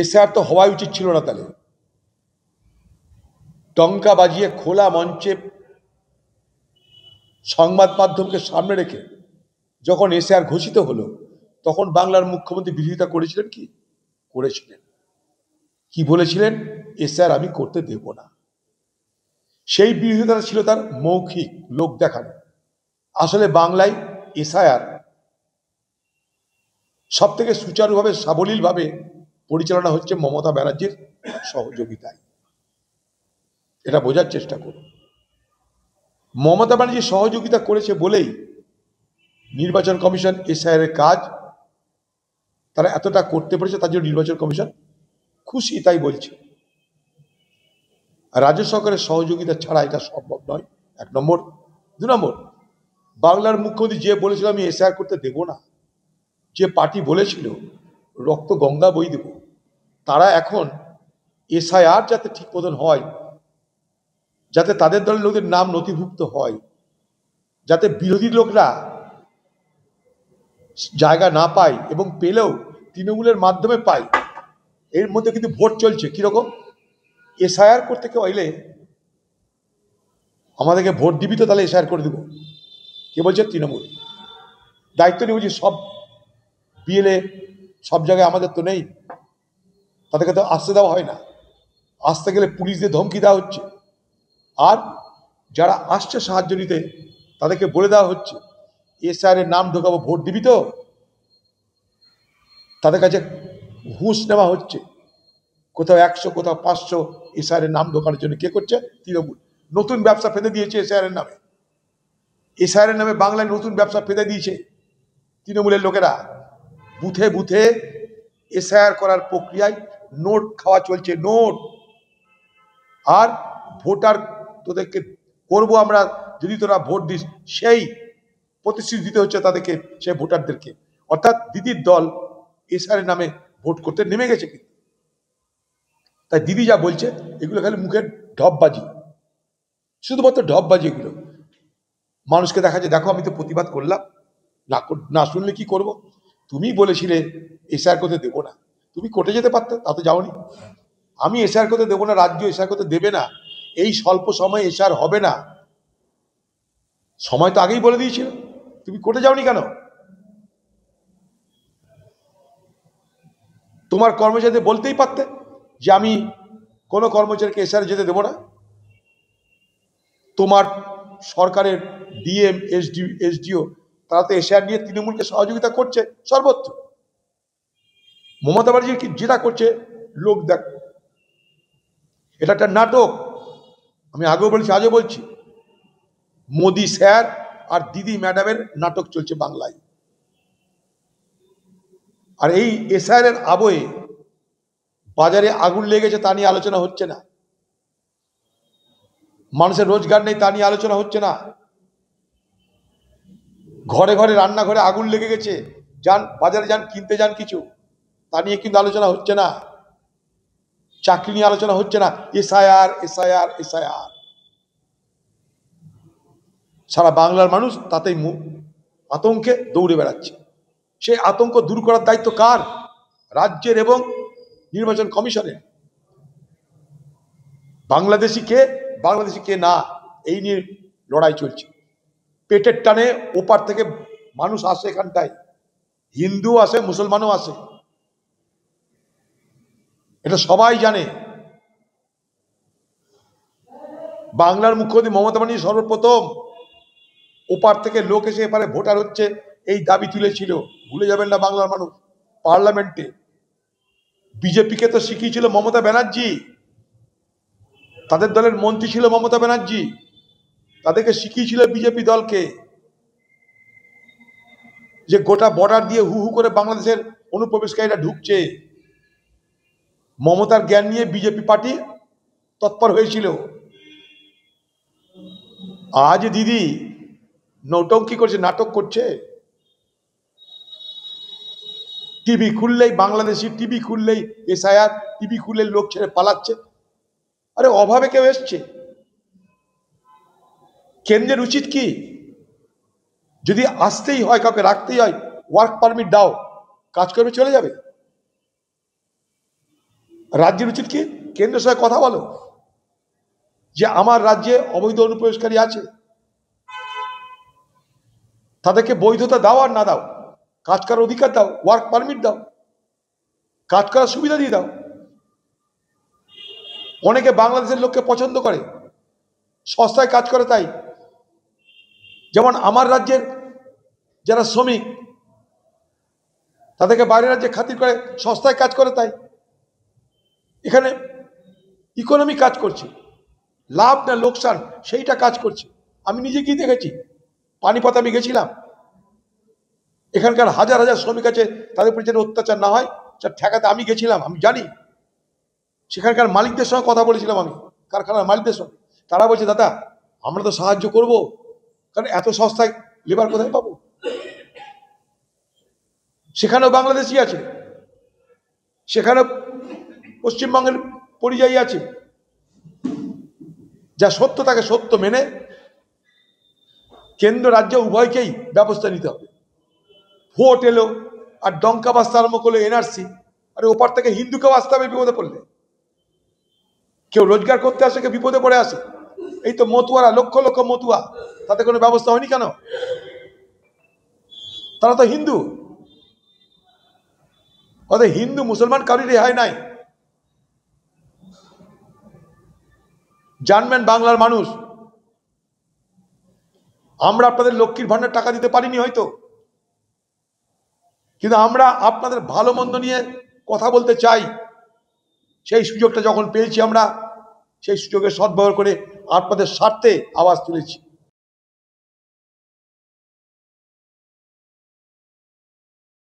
SR তো হওয়াই উচিত ছিল না। তাহলে টঙ্কা বাজিয়ে খোলা মঞ্চে সংবাদ মাধ্যমকে সামনে রেখে যখন এসআর ঘোষিত হলো, তখন বাংলার মুখ্যমন্ত্রী বিরোধিতা করেছিলেন কি? করেছিলেন। কি বলেছিলেন? এসআর আমি করতে দেব না। সেই বিরোধিতা ছিল তার মৌখিক, লোক দেখানো। আসলে বাংলায় এসআইআর সব থেকে সুচারুভাবে, সাবলীলভাবে পরিচালনা হচ্ছে মমতা ব্যানার্জির সহযোগিতায়। এটা বোঝার চেষ্টা করুন। মমতা ব্যানার্জি সহযোগিতা করেছে বলেই নির্বাচন কমিশন এসআইআর এর কাজ তারা এতটা করতে পেরেছে, তার জন্য নির্বাচন কমিশন খুশি, তাই বলছে। রাজ্য সরকারের সহযোগিতা ছাড়া এটা সম্ভব নয়, এক নম্বর। দু নম্বর, বাংলার মুখ্যমন্ত্রী যে বলেছিল আমি এসআইআর করতে দেব না, যে পার্টি বলেছিল রক্ত গঙ্গা বই দেব, তারা এখন এসআইআর যাতে ঠিক মতন হয়, যাতে তাদের দলের লোকদের নাম নথিভুক্ত হয়, যাতে বিরোধী লোকরা জায়গা না পায় এবং পেলেও তৃণমূলের মাধ্যমে পায়, এর মধ্যে কিন্তু ভোট চলছে। কিরকম? এসআইআর করতে কেউ এলে আমাদেরকে ভোট দিবি তো, তাহলে এসআইআর করে দেবো। কে বলছে? তৃণমূল। দায়িত্ব নিয়ে বলছি, সব বিএলএ সব জায়গায় আমাদের তো নেই, তাদেরকে তো আসতে দেওয়া হয় না। আসতে গেলে পুলিশ দিয়ে ধমকি দেওয়া হচ্ছে। আর যারা আসছে সাহায্য নিতে, তাদেরকে বলে দেওয়া হচ্ছে এসআইআর এর নাম ঢোকাবো, ভোট দিবি তো। তাদের কাছে ঘুষ নেওয়া হচ্ছে, কোথাও 100, কোথাও 500 এসআইআর এর নাম ঢোকানোর জন্য। কে করছে? তৃণমূল। নতুন ব্যবসা ফেলে দিয়েছে এসআইআর এর নামে। এসআইআর এর নামে বাংলায় নতুন ব্যবসা ফেলে দিয়েছে তৃণমূলের লোকেরা। বুথে বুথে এসআইআর করার প্রক্রিয়ায় নোট খাওয়া চলছে, নোট। আর ভোটার তোদেরকে করবো আমরা যদি তোরা ভোট দিস, সেই প্রতিশ্রুতি দিতে হচ্ছে তাদেরকে, সেই ভোটারদেরকে। অর্থাৎ দিদির দল এসআইআর এর নামে ভোট করতে নেমে গেছে। কিন্তু তাই দিদি যা বলছে এগুলো খালি মুখের ঢপবাজি, শুধুমাত্র ঢপবাজি এগুলো। মানুষকে দেখাচ্ছে দেখো আমি তো প্রতিবাদ করলাম, না শুনলে কি করব? তুমি বলেছিলে এসআইআর করতে দেবো না, তুমি কোর্টে যেতে পারতে, তা তো যাওনি। আমি এসআইআর করতে দেবো না, রাজ্য এসআইআর করতে দেবে না, এই স্বল্প সময়ে এসআইআর হবে না, সময় তো আগেই বলে দিয়েছিল, তুমি কোর্টে যাওনি কেন? তোমার কর্মচারীদের বলতেই পারতে যে আমি কোনো কর্মচারীকে এসআইআর যেতে দেবো না। তোমার সরকারের ডিএম, এসডিও তারা তো এসআইআর নিয়ে তৃণমূলকে সহযোগিতা করছে সর্বত্র। মমতা ব্যানার্জি যেটা করছে লোক দেখ, এটা একটা নাটক। আমি আগেও বলছি, আজও বলছি, মোদি স্যার আর দিদি ম্যাডামের নাটক চলছে বাংলায়। আর এই এসআইআর এর আবহে বাজারে আগুন লেগেছে, তা নিয়ে আলোচনা হচ্ছে না। মানুষের রোজগার নেই, তা নিয়ে আলোচনা হচ্ছে না। ঘরে ঘরে রান্নাঘরে আগুন লেগে গেছে, যান বাজারে যান, কিনতে যান কিছু, তা নিয়ে কিন্তু আলোচনা হচ্ছে না। চাকরি নিয়ে আলোচনা হচ্ছে না। SIR, SIR, SIR. সারা বাংলার মানুষ তাতেই আতঙ্কে দৌড়ে বেড়াচ্ছে। সেই আতঙ্ক দূর করার দায়িত্ব কার? রাজ্যের এবং নির্বাচন কমিশনের। বাংলাদেশি কে, বাংলাদেশি কে না, এই নিয়ে লড়াই চলছে। পেটের টানে ওপার থেকে মানুষ আসে এখানটায়, হিন্দু আসে, মুসলমানও আসে, এটা সবাই জানে। বাংলার মুখ্যমন্ত্রী মমতা ব্যানার্জি সর্বপ্রথম ওপার থেকে লোক এসে এপারে ভোটার হচ্ছে এই দাবি তুলেছিল। ভুলে যাবেন না বাংলার মানুষ। পার্লামেন্টে বিজেপিকে তো শিখিয়েছিল মমতা ব্যানার্জি, তাদের দলের মন্ত্রী ছিল মমতা ব্যানার্জি, তাদেরকে শিখিয়েছিল বিজেপি দলকে যে গোটা বর্ডার দিয়ে হু হু করে বাংলাদেশের অনুপ্রবেশকারীরা ঢুকছে। মমতার জ্ঞান নিয়ে বিজেপি পার্টি তৎপর হয়েছিল। আজ দিদি নৌটঙ্কি করছে, নাটক করছে। টিভি খুললেই বাংলাদেশি, টিভি খুললেই এসআইআর, টিভি খুললে লোক ছেড়ে পালাচ্ছে। আরে অভাবে কেউ এসছে? কেন্দ্রের উচিত কি, যদি আসতেই হয়, কাউকে রাখতেই হয়, ওয়ার্ক পারমিট দাও, কাজ করবে, চলে যাবে। রাজ্যের উচিত কি কেন্দ্রের সঙ্গে কথা বলো যে আমার রাজ্যে অবৈধ অনুপ্রবেশকারী আছে, তাদেরকে বৈধতা দাও আর না দাও, কাজ করার অধিকার দাও, ওয়ার্ক পারমিট দাও, কাজ করার সুবিধা দিয়ে দাও। অনেকে বাংলাদেশের লোককে পছন্দ করে, সস্তায় কাজ করে তাই। যেমন আমার রাজ্যের যারা শ্রমিক তাদেরকে বাইরের রাজ্যে খাতির করে সস্তায় কাজ করে তাই। এখানে ইকোনমি কাজ করছে, লাভ না লোকসান সেইটা কাজ করছে। আমি নিজে গিয়ে দেখেছি, পানিপথ আমি গেছিলাম, এখানকার হাজার হাজার শ্রমিক আছে, তাদের উপর যেন অত্যাচার না হয় ঠেকাতে আমি গেছিলাম, আমি জানি। সেখানকার মালিকদের সঙ্গে কথা বলেছিলাম আমি, কারখানার মালিকদের সঙ্গে। তারা বলছে দাদা আমরা তো সাহায্য করব, কারণ এত সস্তায় লেবার কোথায় পাবো। সেখানেও বাংলাদেশি আছে, সেখানে পশ্চিমবঙ্গের পরিযায়ী আছে। যা সত্য তাকে সত্য মেনে কেন্দ্র রাজ্য উভয়কেই ব্যবস্থা নিতে হবে। ভোট এলো আর ডঙ্কা বাজতে আরম্ভ করলো এনআরসি, আর ওপার থেকে হিন্দুকেও আসতে হবে বিপদে পড়লে। কেউ রোজগার করতে আসে, কেউ বিপদে পড়ে আসে। এই তো মতুয়ারা, লক্ষ লক্ষ মতুয়া, তাতে কোনো ব্যবস্থা হয়নি কেন? তারা তো হিন্দু। ওদের হিন্দু মুসলমান কারোর রেহাই নাই। জানবেন বাংলার মানুষ, আমরা আপনাদের লক্ষ্মীর ভান্ডার টাকা দিতে পারিনি হয়তো, কিন্তু আমরা আপনাদের ভালো মন্দ নিয়ে কথা বলতে চাই। সেই সুযোগটা যখন পেয়েছি আমরা সেই সুযোগের সদ্ব্যবহার করে আপনাদের স্বার্থে আওয়াজ তুলেছি।